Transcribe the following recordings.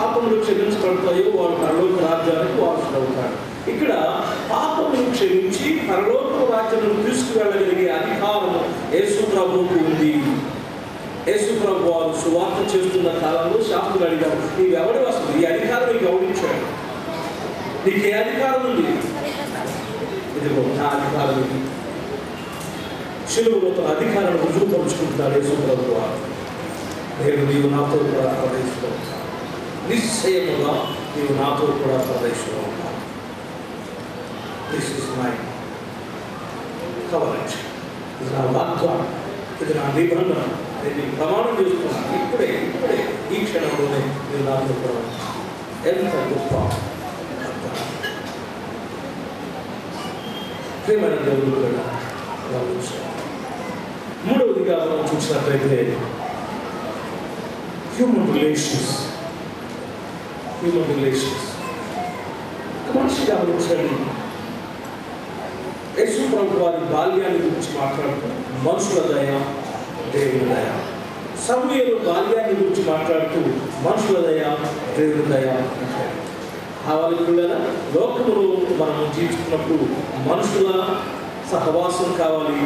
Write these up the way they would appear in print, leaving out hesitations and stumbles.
పాపములు క్షమించబడతాయో వాడు పరలోక రాజ్యానికి వారసుడు అవుతాడు. ఇక్కడ పాపములు క్షమించి పరలోక రాజ్యాలను తీసుకువెళ్ళగలిగే అధికారం యేసు ప్రభువుకు ఉంది. యేసు ప్రభు వారు సువార్త చేస్తున్న కాలంలో శాస్త్రులు అడిగారు, నీవెవడు అసలు ఈ అధికారం నీకు ఎవరిచ్చాడు? నీకు ఏ అధికారం ఉంది? ఇదిగో నా అధికారం ఇది. శిలువలో తన అధికారాన్ని రుజువుపరుచుకుంటున్నాడు యేసు ప్రభు వారు. నేను నీవు నాతో కూడా ప్రవేశిస్తూ ఉంటాను, నిశ్చయముగా నీవు నాతో కూడా ప్రవేశిస్తూ ఉంటాను. దిస్ ఇస్ మై కవరెంట్, ఇది నా వాగ్దానం, ఇది నా నిబంధన. నేను ప్రమాణం చేస్తున్నాను ఇప్పుడే ఈ క్షణంలోనే నేను నాతో కూడా. ఎంత గొప్ప ప్రేమైన దేవుడు కూడా గమనించాలి. మూడవదిగా మనం చూసినట్లయితే హ్యూమన్ రిలేషన్స్. మనిషి గమనించండి, యేసు ప్రభు వారి బాల్యాన్ని గురించి మాట్లాడుతూ మనుషుల దయ, దేవుని దయ. సమూయేలు బాల్యాన్ని గురించి మాట్లాడుతూ మనుషుల దయ, దేవుని దయ అంటారు. కావాలి పిల్లల, లోకంలో మనం జీవిస్తున్నప్పుడు మనుషుల సహవాసం కావాలి,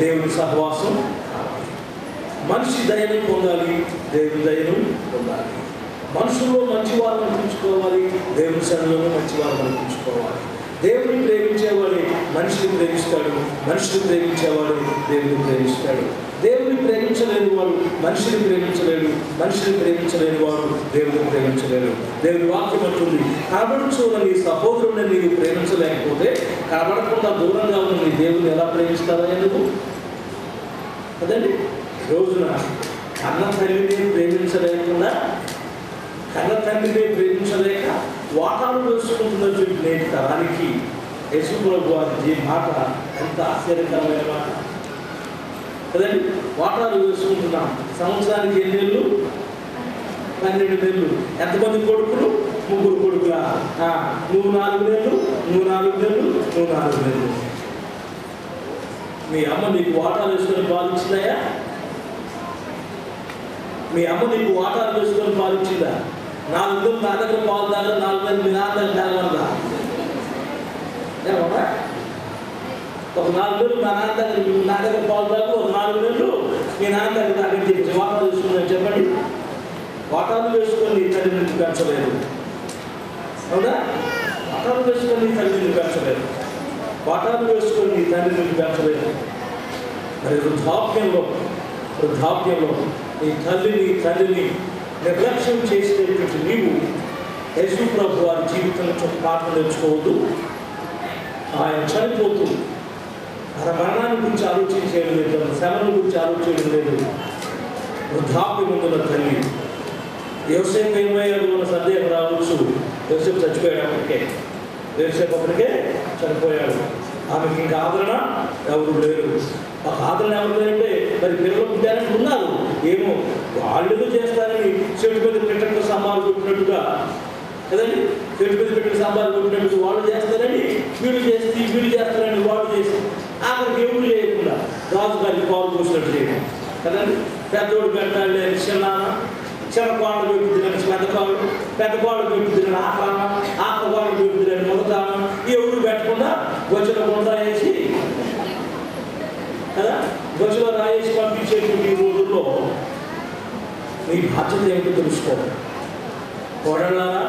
దేవుని సహవాసం కావాలి. మనిషి దయను పొందాలి, దేవుని దయను పొందాలి. మనుషుల్లో మంచి వాళ్ళని అనిపించుకోవాలి, దేవుని సన్నిధిలో మంచి వాళ్ళని అనిపించుకోవాలి. దేవుని ప్రేమించేవాడు మనిషిని ప్రేమిస్తాడు, మనిషిని ప్రేమించేవాడు దేవుని ప్రేమిస్తాడు. దేవుని ప్రేమించలేని వాడు మనిషిని ప్రేమించలేడు, మనిషిని ప్రేమించలేని వాడు దేవుని ప్రేమించలేడు. దేవుని వాక్యం అంటుంది, కనబడుచున్న నీ సహోదరుని నీవు ప్రేమించలేకపోతే కనబడకుండా దూరంగా ఉన్న నీ దేవుని ఎలా ప్రేమిస్తారా? ఎందుకు కదండి? రోజున కన్న తల్లిని ప్రేమించలేకుండా, కన్న తండ్రిని ప్రేమించలేక వాటాలు వేసుకుంటున్నటువంటి నేటి తరానికి యేసు ప్రభు వారి మాట ఎంత ఆశ్చర్యకరమైన మాట కదండి. వాటాలు వేసుకుంటున్నాం. సంవత్సరానికి 8 నెలలు, 12 నెలలు. ఎంతమంది కొడుకులు? 3 కొడుకులా? నువ్వు 4 నెలలు, నువ్వు 4 నెలలు, నువ్వు 4 నెలలు. మీ అమ్మ నీకు వాటాలు వేసుకొని పాలించిందయా? మీ అమ్మ నీకు వాటాలు వేసుకొని పాలించిందా? 4 నెలలు నా దగ్గర పాలు తాగా, 4 నెలలు మీ నాన్న దగ్గర తాగలదా? ఏమన్నా ఒక 4 నెలలు నా నాన్న దగ్గర, నా దగ్గర పాలు తాగు, ఒక 4 నెలలు మీ నాన్న దగ్గర తాగని చెప్పి వాటాలు వేసుకుందని చెప్పండి. వాటాలు వేసుకొని తల్లిని పెంచలేదు, అవునా? వాటాలు వేసుకొని తల్లిని పెంచలేదు, వాటాలు వేసుకొని తల్లిని పెంచలేదు. మరి వృద్ధాప్యంలో నీ తల్లిని నిర్లక్ష్యం చేసేటటువంటి నీవు యేసు ప్రభు వారి జీవితంలో పాఠం నేర్చుకోవద్దు. ఆయన చనిపోతూ తన మరణాన్ని గురించి ఆలోచించేయడం లేదు, తన శ్రమల గురించి ఆలోచించడం లేదు. వృద్ధాప్యం ఉన్న తల్లి. యోసేపు ఏమయ్యాడు అన్న సందేహం రావచ్చు. యోసేపు చచ్చిపోయాడు అప్పటికే, యోసేపు అప్పటికే చనిపోయాడు. ఆమెకి ఇంకా ఆదరణ ఎవరు లేరు. ఆ ఆదరణ ఎవరు లేరంటే మరి పిల్లలు పుట్టారని ఉన్నారు, ఏమో వాళ్ళు చేస్తారని చెట్టు మీద పెట్టిన సాంబారు కొట్టినట్టుగా కదండి. చెట్టు మీద పెట్టిన సాంబారు కొట్టినట్టు వాళ్ళు చేస్తారని, వీళ్ళు చేస్తారని వాళ్ళు చేసి ఆఖరికి ఎవరు చేయకుండా రాజుగారికి పాలు పోసినట్టు చేయడం కదండి. పెద్దోడు పెట్టాలి అని చిన్న కోడలు పెట్టుద్దని పెద్ద కోడలు పెట్టుద్దని ఆఖరి కోడలు పెట్టుద్దని మొదతాను ఎవరు పెట్టకుండా గొచ్చలో కొండ వేసి కదా, గొచ్చలో రాయేసి పంపించేటువంటి ఈ రోజుల్లో నీ బాధ్యత ఏమిటో తెలుసుకోవాలి. కోడళ్ళారా,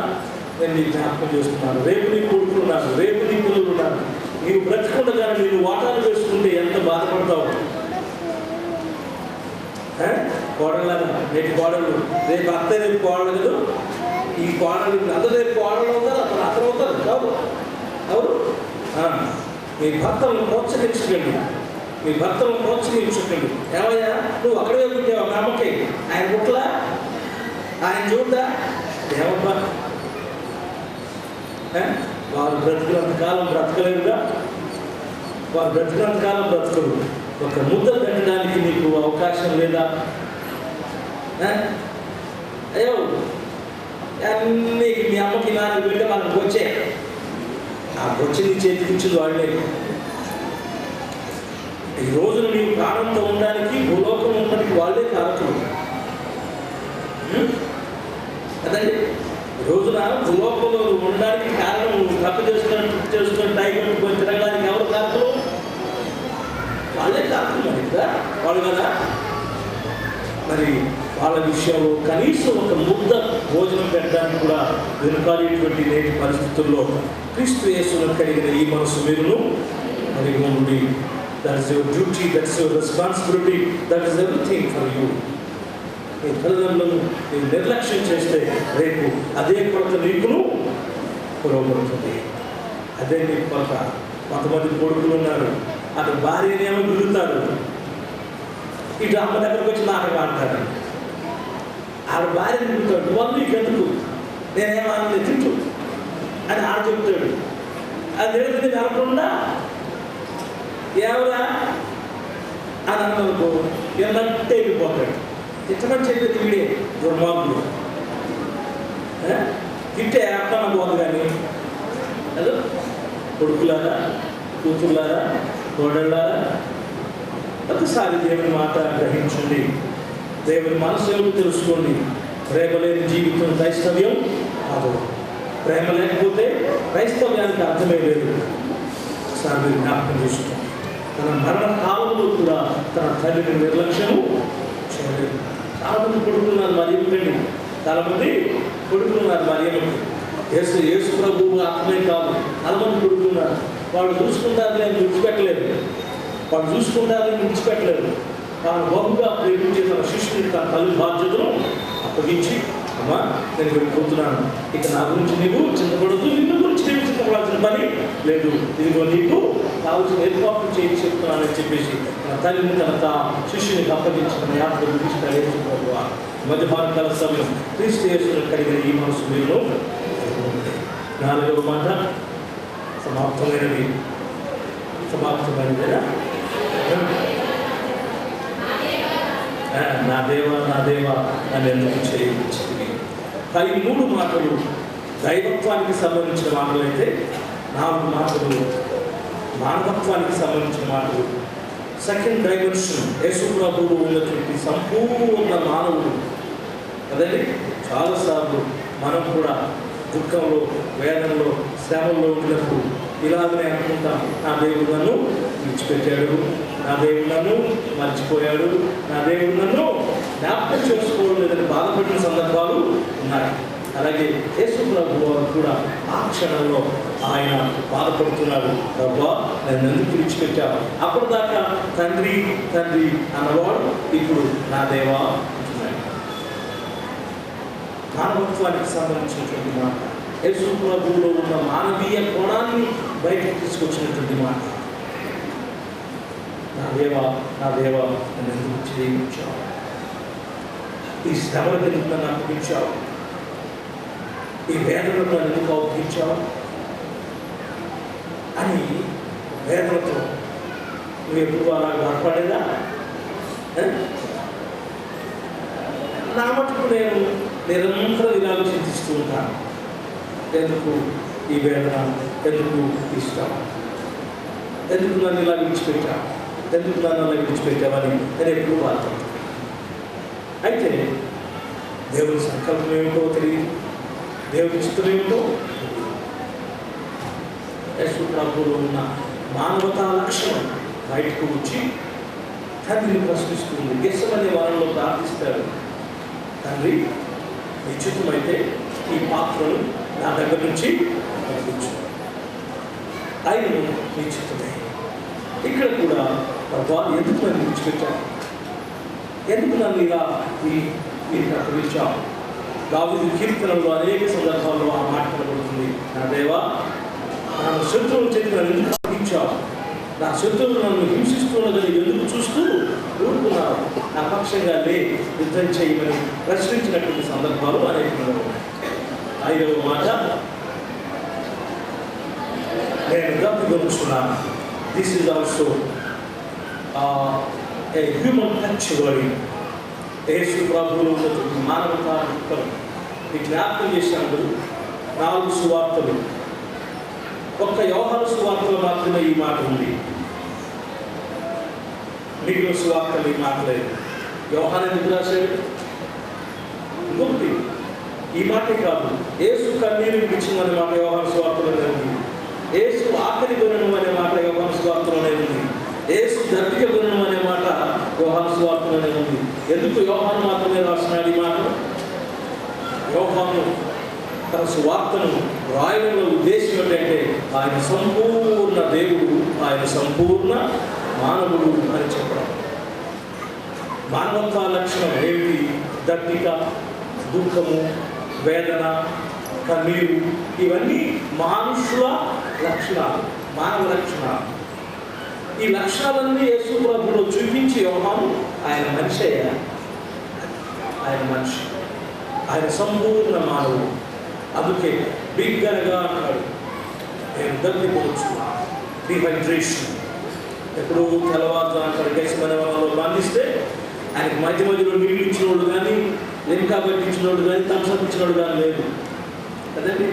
నేను నీ జ్ఞాపకం చేస్తున్నాను. రేపు నీ కొడుకులు ఉన్నారు, రేపు నీ పిల్లలు ఉన్నారు. నీవు బ్రతకుండగానే నేను వాటాలు వేసుకుంటే ఎంత బాధపడతావు? కోడళ్ళారా, నేటి కోడళ్ళు రేపు అత్త, రేపు కోడలు, ఈ కోడలు అందరూ రేపు కోడలు అవుతారు, అతను అవుతారు కాదు ఎవరు? మీ భర్తలను ప్రోత్సహించకండి, మీ భర్తలను ప్రోత్సహించకండి. ఏమయ్యా నువ్వు అక్కడే పుట్టావా? మా అమ్మకి ఆయన పుట్లా, ఆయన చూడ్డా? ఏమబ్బా, వారు బ్రతికినంత కాలం బ్రతకలేరుగా, వారు బ్రతికినంత కాలం బ్రతకరు. ఒక ముద్ద పెట్టడానికి నీకు అవకాశం లేదా? అయ్యో అన్నీ మీ అమ్మకి నాన్నకి పెడితే మనకు వచ్చే ఆ వచ్చింది చేతికించింది వాళ్ళే. ఈ రోజున నీవు ప్రాణంతో ఉండడానికి, భూలోకం ఉండడానికి వాళ్ళే కారకులు కదండి. రోజున లోకంలో ఉండడానికి కారణం తప్పు చేసుకున్న టైం కొంచెం తిరగడానికి ఎవరు కారణం? వాళ్ళే కారణం మరి కదా, వాళ్ళు కదా. మరి వాళ్ళ విషయంలో కనీసం ఒక ముద్ద భోజనం పెట్టడానికి కూడా వెనుకాడేటువంటి నేటి పరిస్థితుల్లో క్రీస్తు యేసును కలిగిన ఈ మనసు మీరును మరి ఉండి, that is your duty, that is your responsibility, that is everything for you. నీ తల్లిదండ్రులను నేను నిర్లక్ష్యం చేస్తే రేపు అదే కొరత నీకును పురోగడుతుంది. అదే నీ కొరత. కొంతమంది కొడుకులు ఉన్నారు, అటు భార్యనేమో గురుతారు, ఇటు అమ్మ దగ్గరకు వచ్చి నాటకం ఆడతారు. ఆడ భార్యని గురుతాడు, వాళ్ళు నీకెందుకు, నేనేమన్నా తింటు అని ఆడ చెప్తాడు. అది ఏదైతే కాకుండా ఎవరా అని అన్నకు ఎన్నట్టే వెళ్ళిపోతాడు. తిట్టమని చెప్పేది వీడే దుర్మార్గుడు. తిట్టే అర్థం పోదు. కానీ అదో కొడుకులారా, కూతుర్లారా, కోడళ్ళారా, ఒకసారి దేవుని మాట గ్రహించండి, దేవుని మనసు ఏమిటో తెలుసుకోండి. ప్రేమ లేని జీవితం క్రైస్తవ్యం కాదు. ప్రేమ లేకపోతే క్రైస్తవ్యానికి అర్థమే లేదు. ఒకసారి మీరు జ్ఞాపకం చేసుకోండి. తన మరణ కాలంలో కూడా తన తల్లిని నిర్లక్ష్యము చేయలేదు. చాలామంది కొడుకున్నారు, మరి ఏమిటండి, చాలామంది కొడుకున్నారు, మరి ఏమిటి, యేసు ప్రభువు ఆత్మే కాదు. చాలామంది కొడుకున్నారు, వాళ్ళు చూసుకుంటారు, నేను విడిచిపెట్టలేదు, వాళ్ళు చూసుకుంటారు, విడిచిపెట్టలేదు. తాను బహుగా ప్రేమించే తన శిష్యుని తన తల్లి బాధ్యతను అప్పగించి, అమ్మా నేను వెళ్ళిపోతున్నాను, ఇక నా గురించి నీవు చింతపడదు, నిన్ను గురించి నీవు చింతపడాల్సిన పని లేదు, ఇదిగో నీకు కావాల్సిన ఏర్పాట్లు చేసి చెప్తున్నానని చెప్పేసి తన తల్లిని తన శిష్యునికి అప్పగించి తన యాత్ర గురించి తెలియజేస్తున్నారు. మధ్యభారకాల సమయం క్రీస్తు యేసును కలిగిన ఈ మనసు మీరు. 4వ మాట సమాప్తమైనది. సమాప్తమైనదేనా? నా దేవా నా దేవా అని ఎందుకు చేయించింది. ఈ 3 మాటలు దైవత్వానికి సంబంధించిన మాటలు అయితే, 4 మాటలు మానవత్వానికి సంబంధించిన మాటలు. సెకండ్ డైమెన్షన్ యేసు ప్రభువు ఉన్నటువంటి సంపూర్ణ మానవుడు కదండి. చాలాసార్లు మనం కూడా దుఃఖంలో, వేదనలో, శ్రమంలో ఉన్నప్పుడు ఇలాగనే అనుకుంటాం, నా దేవుడు నన్ను విడిచిపెట్టాడు, నా దేవుడు నన్ను మర్చిపోయాడు, నా దేవుడు నన్ను జ్ఞాపకం చేసుకోవడం లేదని బాధపడిన సందర్భాలు ఉన్నాయి. అలాగే యేసు ప్రభువు కూడా ఆ క్షణంలో ఆయన బాధపడుతున్నాడు. ప్రభా నన్ను ఎందుకు విడిచిపెట్టావు? అప్పటిదాకా తండ్రి తండ్రి అన్నవాడు ఇప్పుడు నా దేవా అంటున్నాడు. మానవత్వానికి సంబంధించినటువంటి మాట, యేసు ప్రభువులో ఉన్న మానవీయ కోణాన్ని బయటకు తీసుకొచ్చినటువంటి మాట. నా దేవా నా దేవా నన్ను ఎందుకు చేయించావు? ఈ శ్రమలకు ఎందుకు నన్ను అప్పగించావు? ఈ వేదనను నన్ను ఎందుకు అప్పగించావు అని వేదనతో నువ్వు ఎప్పుడు అలా బాధపడేదా? నా మటుకు నేను నిరంతరం ఇలాగ చింతిస్తూ ఉంటాను. ఎందుకు ఈ వేదన, ఎందుకు ఇష్టం, ఎందుకు నన్ను ఇలా విడిచిపెట్టావు, ఎందుకు నన్ను అలా విడిచిపెట్టావని నేను ఎప్పుడు బాధపడతాను. అయితే దేవుని సంకల్పం ఏమిటో తెలియదు, దేవుని చిత్తం ఏమిటో. యేసు ప్రభువులో ఉన్న మానవతా లక్షణం బయటకు వచ్చి తండ్రిని ప్రశ్నిస్తుంది. గెస్సమనే వారంలో ప్రార్థిస్తాడు, తండ్రి నిశ్చితమైతే ఈ పాత్రను నా దగ్గర నుంచి పంపించు. ఆయనను నిశ్చితమే. ఇక్కడ కూడా ప్రభా ఎందుకు నన్ను విడిచిపెట్టాను, ఎందుకు నన్ను ఇలా వీరికి అప్పగించావు? దావీదు కీర్తనలో అనేక సందర్భాల్లో ఆ మాట కనబడుతుంది. నా దేవా నా శత్రువుల చేతి నన్ను ఎందుకు అప్పగించావు? నా శత్రువులు నన్ను హింసిస్తున్నదని ఎందుకు చూస్తూ ఊరుకున్నావు? నా పక్షంగా యుద్ధం చేయమని ప్రశ్నించినటువంటి సందర్భాలు అనేకంగా ఉన్నాయి. 5వ మాట, నేను దప్పిగొలుచున్నాను. This is also a human touch word. Yesu ప్రభువులో ఉన్నటువంటి మానవతా ఈ జ్ఞాపకం చేసినప్పుడు 4 సువార్తలు, ఒక్క యోహాను సువార్తలో మాత్రమే ఈ మాట ఉంది. మిగిలిన సువార్తలు ఈ మాట లేదు. యోహాను ఎందుకు రాశాడు? ఇంకొకటి ఈ మాటే కాదు, యేసు కన్నీరు విడిచిందనే మాట యోహాను సువార్తలోనే ఉంది. యేసు ఆఖరి గొర్రెను అనే మాట యోహాను సువార్తలోనే ఉంది. యేసు దత్తిక గొర్రెను అనే మాట యోహాను సువార్తలోనే ఉంది. ఎందుకు యోహాను మాత్రమే రాస్తున్నాడు ఈ మాట? యోహాను తన సువార్తను రాయడంలో ఉద్దేశం ఏంటంటే ఆయన సంపూర్ణ దేవుడు, ఆయన సంపూర్ణ మానవుడు అని చెప్పడం. మానవత్వ లక్షణం ఏమిటి? దత్తిక, దుఃఖము, వేదన, కన్నీరు, ఇవన్నీ మనుషుల లక్షణాలు, మానవ లక్షణాలు. ఈ లక్షణాలన్నీ యేసు ప్రభువులో చూపించి యోహాను ఆయన మనిషి అయ్యారు. ఆయన మనిషి, ఆయన సంపూర్ణ మానవుడు. అందుకే బిగ్గరగా అంటాడు, నేను దప్పిపోవచ్చు, డిహైడ్రేషన్. ఎప్పుడు తెల్లవారుజామున గెలిచిన వాళ్ళలో బంధిస్తే ఆయనకి మధ్య మధ్యలో నీళ్ళు ఇచ్చినోడు కానీ, లింకా పట్టించినోడు కానీ, థమ్స్అప్ ఇచ్చినోడు కానీ లేదు కదండి.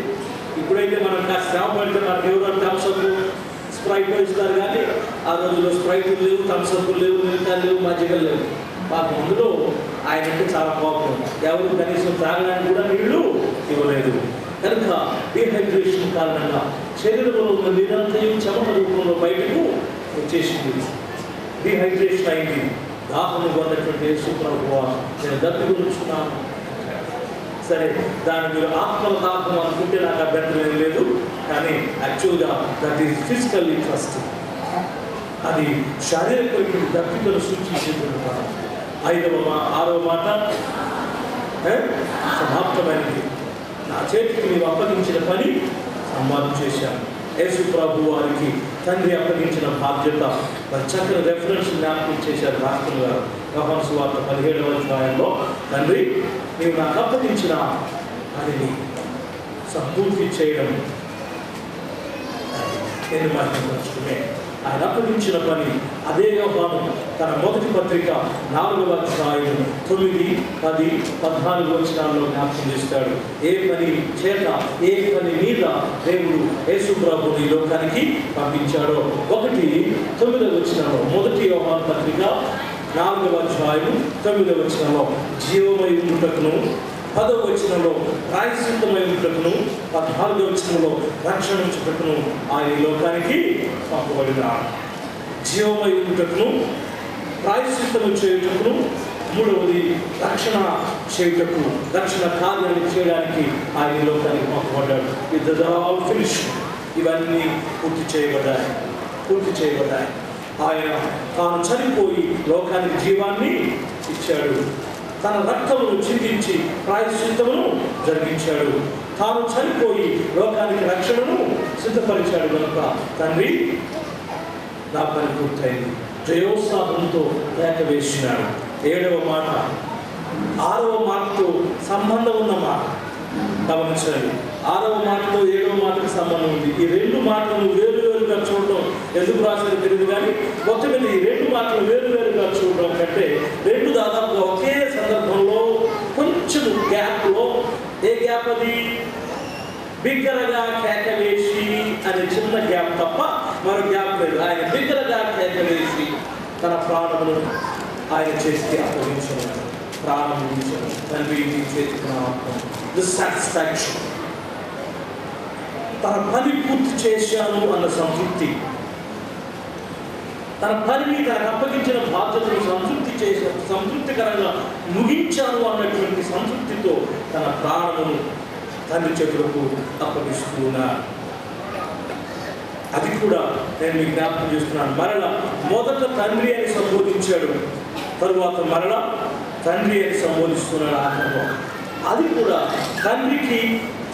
ఇప్పుడైతే మనం కాస్త శ్రమ పడితే మనకు ఎవరో థమ్స్అప్, స్ప్రైట్ ఇస్తారు కానీ ఆ రోజుల్లో స్ప్రైట్లు లేవు, థమ్స్అప్లు లేవు, లింకాలు లేవు, మజ్జిగలు లేవు. మాకు ముందులో ఆయన అంటే చాలా కోపం. ఎవరు కనీసం తాగడానికి కూడా నీళ్లు ఇవ్వలేదు. కనుక డీహైడ్రేషన్ కారణంగా శరీరంలో ఉన్న నీరంతయు చెమట రూపంలో బయటకు వచ్చేసింది. డీహైడ్రేషన్ అయింది. దాహము పొందినటువంటి యేసు ప్రభువా, నేను దప్పికొనుచున్నాను. సరే, దాని మీరు ఆత్మల దాహం అనుకుంటే నాకు అభ్యంతరం లేదు, కానీ యాక్చువల్గా దట్ ఈస్ ఫిజికల్ ఇంట్రెస్ట్. అది శారీరక దప్పికను సూచించేటువంటి మాట. 6వ మాట సమాప్తమైనది. నా చేతికి నీవు అప్పగించిన పని సంవాదం చేశాను. యేసు ప్రభు వారికి తండ్రి అప్పగించిన బాధ్యత మరి చక్కని రెఫరెన్స్ జ్ఞాపకం చేశారు రాష్ట్రం గారు. యోహాను సువార్త 17వ అధ్యాయంలో, తండ్రి నీవు నాకు అప్పగించిన పనిని సంపూర్తి చేయడం నేను మహిమపరుచుకునే. ఆయన అప్పగించిన పని అదే యోహాను తన మొదటి పత్రిక 4వ అధ్యాయం 9, 10, 14 వచనాల్లో జ్ఞాపకం చేస్తాడు. ఏ పని చేత, ఏ పని మీద దేవుడు యేసు ప్రభువుని లోకానికి పంపించాడో. 9వ వచనంలో, మొదటి యోహాను పత్రిక 4వ అధ్యాయం 9వ వచనంలో జీవమై ఉండుటకును, 10వ వచనంలో ప్రాయశ్చిత్తమై ఉండుటకును, 14వ వచనంలో రక్షణ ఉంచుటకును ఆయన లోకానికి పంపబడినాడు. జీవమై ఉండుటకును, ప్రాయశ్చిత్తము చేయుటకును, 3వది రక్షణ చేయుటకు, రక్షణ కార్యాన్ని చేయడానికి ఆయన లోకానికి పంపబడ్డాడు. ఇది ఆల్ ఫినిష్. ఇవన్నీ పూర్తి చేయబడ్డాయి. ఆయన తాను చనిపోయి లోకానికి జీవాన్ని ఇచ్చాడు. తన రక్తమును చిందించి ప్రాయశ్చిత్తమును జరిగించాడు. తాను చనిపోయి లోకానికి రక్షణను సిద్ధపరిచాడు. కనుక తండ్రి నా పని పూర్తయింది, జయోత్సాహంతో కేక వేసినాడు. 7వ మాట 6వ మాటతో సంబంధం ఉన్న మాట గమనించండి. 6వ మాటతో 7వ మాటకు సంబంధం ఉంది. ఈ 2 మాటలను వేరువేరుగా చూడడం ఎందుకు రాసేది తెలియదు, కానీ మొత్తం మీద ఈ 2 మాటలు వేరువేరుగా చూడడం కంటే 2 దాదాపుగా ఒకే సందర్భంలో కొంచెం గ్యాప్లో, ఏ గ్యాప్ అది? బిగ్గరగా కేక వేసి అనే చిన్న గ్యాప్ తప్ప మరో గ్యాప్ లేదు. ఆయన బిగ్గరగా కేక వేసి తన ప్రాణమును ఆయన చేతికి అప్పగించాడు. ప్రాణం తండ్రి చేతికి సాటిస్ఫాక్షన్, తన పని పూర్తి చేశాను అన్న సంతృప్తి, తన పనిని తనకు అప్పగించిన బాధ్యతను సంతృప్తికరంగా ముగించాను అన్నటువంటి సంతృప్తితో తన ప్రాణమును తండ్రి చేతులకు అప్పగిస్తున్నాడు. అది కూడా నేను మీకు జ్ఞాపకం చేస్తున్నాను. మరలా మొదట తండ్రి అని సంబోధించాడు, తరువాత మరలా తండ్రి అని సంబోధిస్తున్నాడు ఆత్మలో. అది కూడా తండ్రికి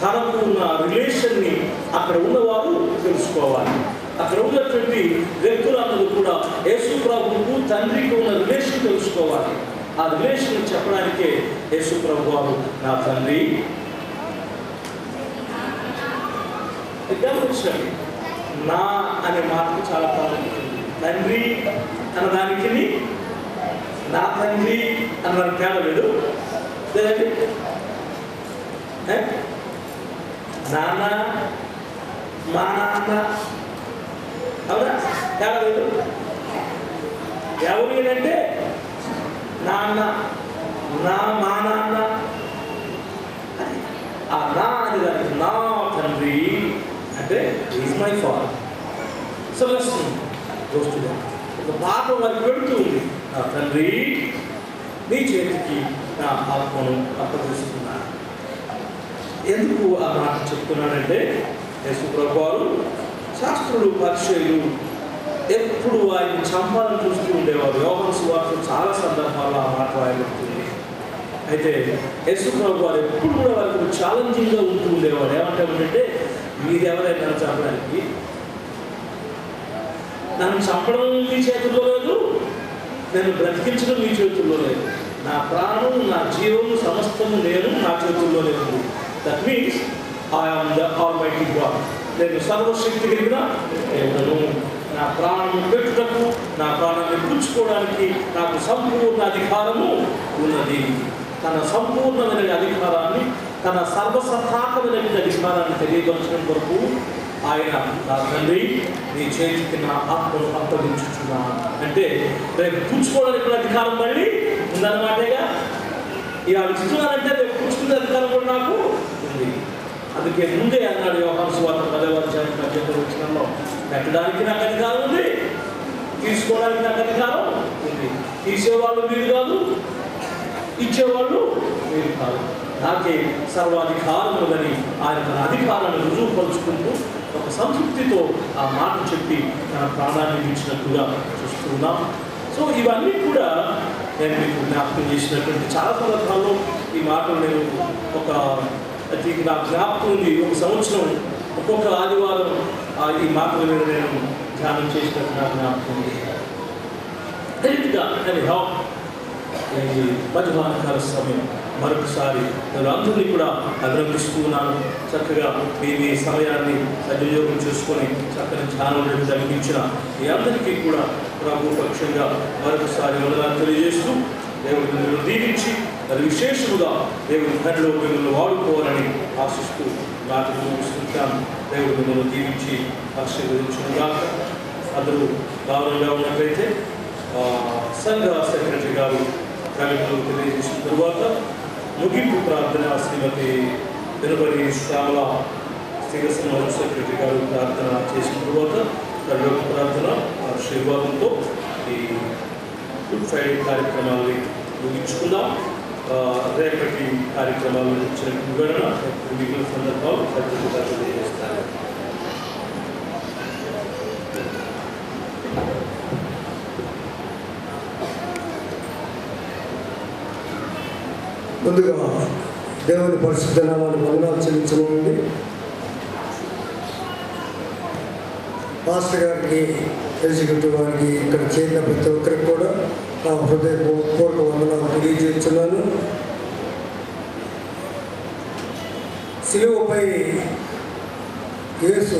తనకు ఉన్న రిలేషన్ని అక్కడ ఉన్నవారు తెలుసుకోవాలి. అక్కడ ఉన్నటువంటి వ్యక్తులందరూ కూడా యేసు ప్రభువుకు తండ్రికి ఉన్న రిలేషన్ తెలుసుకోవాలి. ఆ రిలేషన్ చెప్పడానికే యేసు ప్రభు వారు నా తండ్రి. గమనించండి, నా అనే మాటకు చాలా ప్రాముఖ్యత. తండ్రి అన్నదానికి నా తండ్రి అన్నదానికి తేడా లేదు లేదండి. నాన్న, మా నాన్న, అవునా? తేడా లేదు. ఎవరు ఏంటంటే నాన్న, మా నాన్న, నా తండ్రి అంటే ఈజ్ మై ఫాదర్. సో వస్తుగా ఒక పాట వారికి పెడుతూ ఉంది, నా తండ్రి నీ చేతికి నా ఆత్మను అప్పగిస్తున్నాను. ఎందుకు ఆ మాట చెప్తున్నానంటే, యేసు ప్రభువారు శాస్త్రులు పరిచయులు ఎప్పుడు ఆయన చంపాలని చూస్తూ ఉండేవారు. యోహాను సువార్తలో చాలా సందర్భాల్లో ఆ మాట రాయబడుతుంది. అయితే యేసు ప్రభువారు ఎప్పుడు కూడా వారికి ఛాలెంజింగ్గా ఉంటూ ఉండేవారు. ఏమంటారంటే, మీరెవరైనా నన్ను చంపడానికి, నన్ను చంపడం మీ చేతుల్లో లేదు, నేను బ్రతికించడం మీ చేతుల్లో లేదు, నా ప్రాణం నా జీవము సమస్తము నేను నా చేతుల్లో లేదు. That means I'm the almighty God. నేను సర్వశక్తి కలిగిన దేవుడను. నా ప్రాణం పెట్టుటకు, నా ప్రాణాన్ని పుచ్చుకోవడానికి నాకు సంపూర్ణ అధికారము ఉన్నది. తన సంపూర్ణమైన అధికారాన్ని, తన సర్వసత్తాకమైన అధికారాన్ని తెలియపరచడం కొరకు ఆయన, నా తండ్రి నీ చేతికి నా ఆత్మను అప్పగించుచున్నాను అంటే, రేపు పుచ్చుకోవడానికి కూడా అధికారం మళ్ళీ ఉందన్నమాటేగా. ఇక ఇస్తున్నానంటే రేపు పుచ్చుకునే అధికారం కూడా నాకు ఉంది. అందుకే ముందే అన్నాడు యోహాను సువార్త 10వ అధ్యాయం 18వ వచనంలో, పెట్టడానికి నాకు అధికారం ఉంది, తీసుకోవడానికి నాకు అధికారం ఉంది. తీసేవాళ్ళు మీరు కాదు, ఇచ్చేవాళ్ళు మీరు కాదు, నాకే సర్వాధికారం ఉందని ఆయన తన అధికారాన్ని రుజువుపరుచుకుంటూ ఒక సంతృప్తితో ఆ మాట చెప్పి తన ప్రాణాన్ని ఇచ్చినట్టుగా చూస్తున్నాం. సో ఇవన్నీ కూడా నేను మీకు జ్ఞాపకం చేసినటువంటి చాలా సందర్భాల్లో ఈ మాటలు నేను నాకు జ్ఞాపకం ఉంది. ఒక సంవత్సరం ఒక్కొక్క ఆదివారం ఈ మాటల మీద నేను ధ్యానం చేసినట్టు నాకు జ్ఞాపకం ఉంది. ఈ మధ్యాహ్నకాల సమయం మరొకసారి నేను అందరినీ కూడా అభినందిస్తూ ఉన్నాను. చక్కగా మీ సమయాన్ని సద్వినియోగం చేసుకొని చక్కని ధ్యానం జరిగించిన మీ అందరికీ కూడా ప్రభు పక్షంగా మరొకసారి వందనాలు తెలియజేస్తూ, దేవుడు మిమ్మల్ని దీవించి మరి విశేషముగా దేవుడి పనిలో మిమ్మల్ని వాడుకోవాలని ఆశిస్తూ నాటిని ముగిస్తుంటాను. దేవుడు మిమ్మల్ని దీవించి ఆశీర్వదించుగా. అందరూ గౌరవంగా ఉన్నట్లయితే సంఘ సెక్రటరీ గారు ప్రకటనలు తెలియజేసిన తరువాత ముగింపు ప్రార్థన శ్రీమతి తిరుపతి శ్యామల శ్రీరసింహ సెక్రటరీ గారు ప్రార్థన చేసిన తరువాత పరలోక ప్రార్థన ఆశీర్వాదంతో ఈ గుడ్ ఫ్రైడే కార్యక్రమాన్ని ముగించుకుందాం. రేపటి కార్యక్రమాల నుంచి వివరణ మిగిలిన సందర్భాలు ఖచ్చితంగా తెలియజేస్తారు. ముందుగా దేవుని పరిశుద్ధ నామాన్ని వందనాలు చెల్లించమండి. పాస్టర్ గారికి, ఎగ్జిక్యూటివ్ వారికి, ఇక్కడ చేరిన ప్రతి ఒక్కరికి కూడా నా హృదయపూర్వక వందనాలు తెలియజేస్తున్నాను. సిలువపై యేసు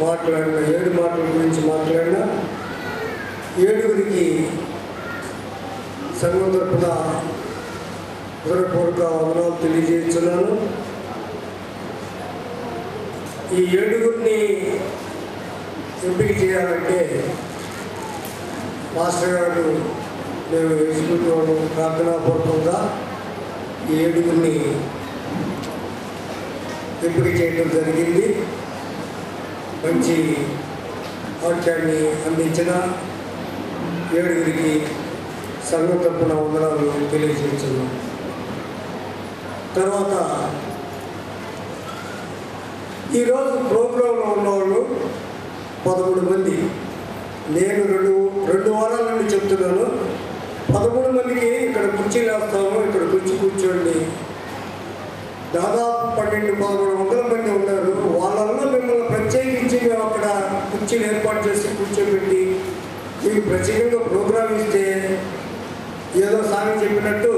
మాట్లాడిన 7 మాటల గురించి మాట్లాడిన 7గురికి సంఘం తరపున హృదయపూర్వక వందనాలు తెలియజేస్తున్నాను. ఈ 7గురిని ఎంపిక చేయాలంటే మాస్టర్ గారు మేము ఎగ్జిక్యూటివ్ ప్రార్థనాపూర్వకంగా ఈ 7గురిని ఎంపిక చేయడం జరిగింది. మంచి వాక్యాన్ని అందించిన 7గురికి సంఘం తరపున వందనాలు తెలియజేస్తున్నాం. తర్వాత ఈరోజు ప్రోగ్రాంలో ఉన్నవాళ్ళు 13 మంది. నేను రెండు వారాల నుండి చెప్తున్నాను. 13 మందికి ఇక్కడ కుర్చీలు వేస్తాము, ఇక్కడ కూర్చోండి. దాదాపు 1200-1100 మంది ఉన్నారు. వాళ్ళల్లో మిమ్మల్ని ప్రత్యేకించి మేము అక్కడ కుర్చీలు ఏర్పాటు చేసి కూర్చోబెట్టి మీకు ప్రత్యేకంగా ప్రోగ్రాం ఇస్తే ఏదో సామి చెప్పినట్టు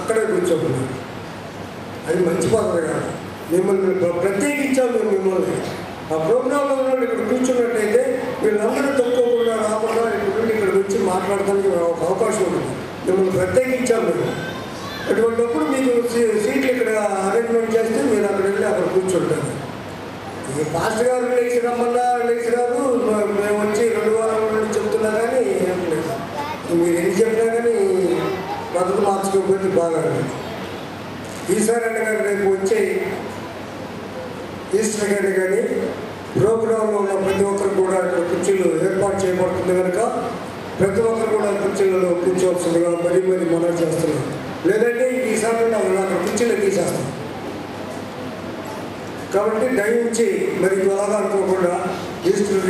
అక్కడే కూర్చోబెట్టారు. అది మంచి పద్ధతి కాదు. మిమ్మల్ని ప్రత్యేకించాము మేము మిమ్మల్ని. ఆ ప్రోగ్రాంలో ఉన్న ఇక్కడ కూర్చున్నట్టయితే వీళ్ళందరూ తక్కువకుండా రాకుండా ఇక్కడికి వచ్చి మాట్లాడడానికి ఒక అవకాశం ఉంటుంది. మిమ్మల్ని ప్రత్యేకించాము మేము. అటువంటిప్పుడు మీకు సీట్లు ఇక్కడ అరేంజ్మెంట్ చేస్తే మీరు అక్కడ వెళ్ళి అక్కడ కూర్చుంటారు. ఈ పాస్టర్ గారు లేచి రమ్మన్నా లేచి రాదు. మేము వచ్చి 2 వారాల నుండి చెప్తున్నా కానీ ఏం లేదు. మీరు ఎన్ని చెప్పినా కానీ పద్ధతి మార్చుకోకపోతే బాగా. ఈసారి గారు రేపు వచ్చి ఈస్టర్ కానీ ప్రోగ్రాంలో ఉన్న ప్రతి ఒక్కరు కూడా ఇక్కడ కుర్చీలు ఏర్పాటు చేయబడుతుంది కనుక ప్రతి ఒక్కరు కూడా కుర్చీలలో కూర్చోవలసిందిగా మరీ మనం చేస్తున్నాం. లేదంటే ఈసారి నాకు కుర్చీలు తీసేస్తాం. కాబట్టి దయించి మరి అలాగా అనుకోకుండా ఈస్టర్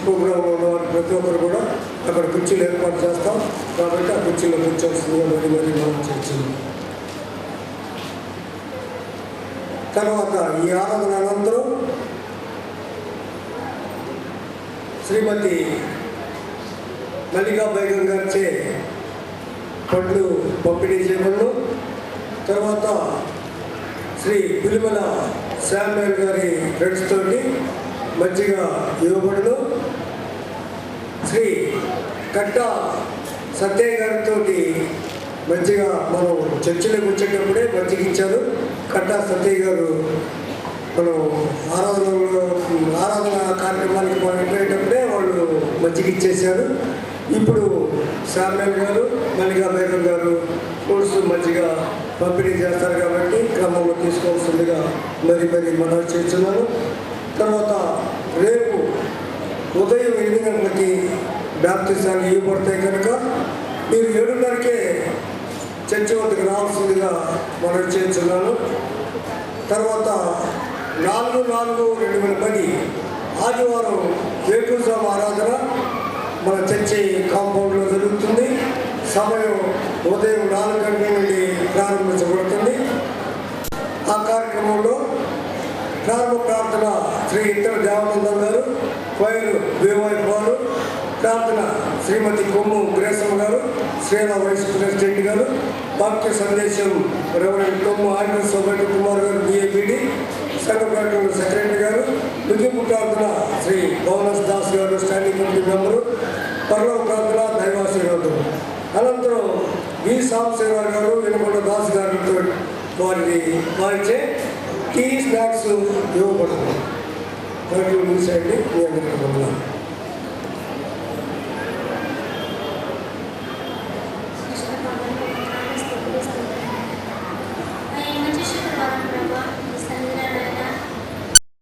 ప్రోగ్రాంలో ఉన్న వారు ప్రతి ఒక్కరు కూడా అక్కడ కుర్చీలు ఏర్పాటు చేస్తాం. కాబట్టి ఆ కుర్చీలో కూర్చోవలసిందిగా మరీ మనం చేస్తున్నాం. తర్వాత ఈ ఆరాధన అనంతరం శ్రీమతి మల్లికా బేగం గారిచే పండ్లు పంపిణీ చేయబడును. తర్వాత శ్రీ పులిమల శామ్యూల్ గారి ఫ్రెండ్స్ తోటి మజ్జిగ ఇవ్వబడును. శ్రీ కట్ట సత్యయ్య గారితో మజ్జిగ మనం చర్చిలోకి వచ్చేటప్పుడే మజ్జిగ ఇచ్చారు. కట్టా సత్యయ్య గారు మనం ఆరాధన కార్యక్రమానికి వెళ్ళేటప్పుడే వాళ్ళు మజ్జిగ ఇచ్చేశారు. ఇప్పుడు శామ్యూల్ గారు మల్లికా బేగం గారు ఫ్రూట్స్ మజ్జిగ పంపిణీ చేస్తారు కాబట్టి క్రమంలో తీసుకోవాల్సిందిగా మరి మనం చేస్తున్నాను. తర్వాత రేపు ఉదయం 8 గంటలకి బ్యాప్టిజాలు ఇవ్వబడతాయి కనుక మీరు 7:30కే చర్చి వద్దకు రావాల్సిందిగా మనం చేస్తున్నాను. తర్వాత 4/4/2010 ఆదివారం వేకుజామ ఆరాధన మన చర్చి కాంపౌండ్లో జరుగుతుంది. సమయం ఉదయం 4 గంటల నుండి ప్రారంభించబడుతుంది. ఆ కార్యక్రమంలో ప్రారంభ ప్రార్థన శ్రీ ఇతర దేవానందం గారు, వైరు వేవాయి వారు, ప్రార్థన శ్రీమతి కొమ్ము గ్రేసమ్మ గారు, శ్రీల వైస్ ప్రెసిడెంట్ గారు, వాక్య సందేశం రెవరెండ్ కొమ్ము ఆంధ్ర సోబెట్ కుమార్ గారు బిఏబిడి, సంఘ ప్రకటన సెక్రటరీ గారు, ముగింపు ప్రార్థన శ్రీ భవనస్ దాస్ గారు స్టాండింగ్ కమిటీ మెంబరు, పర్వ ప్రార్థన దైవాశీర్వాదం. అనంతరం వి సాంబశివరావు గారు, వినకొండ దాస్ గారితో వారిచే టీ స్నాక్స్ ఇవ్వబడుతుంది. 30 నిమిషాలు మీ అందరికీ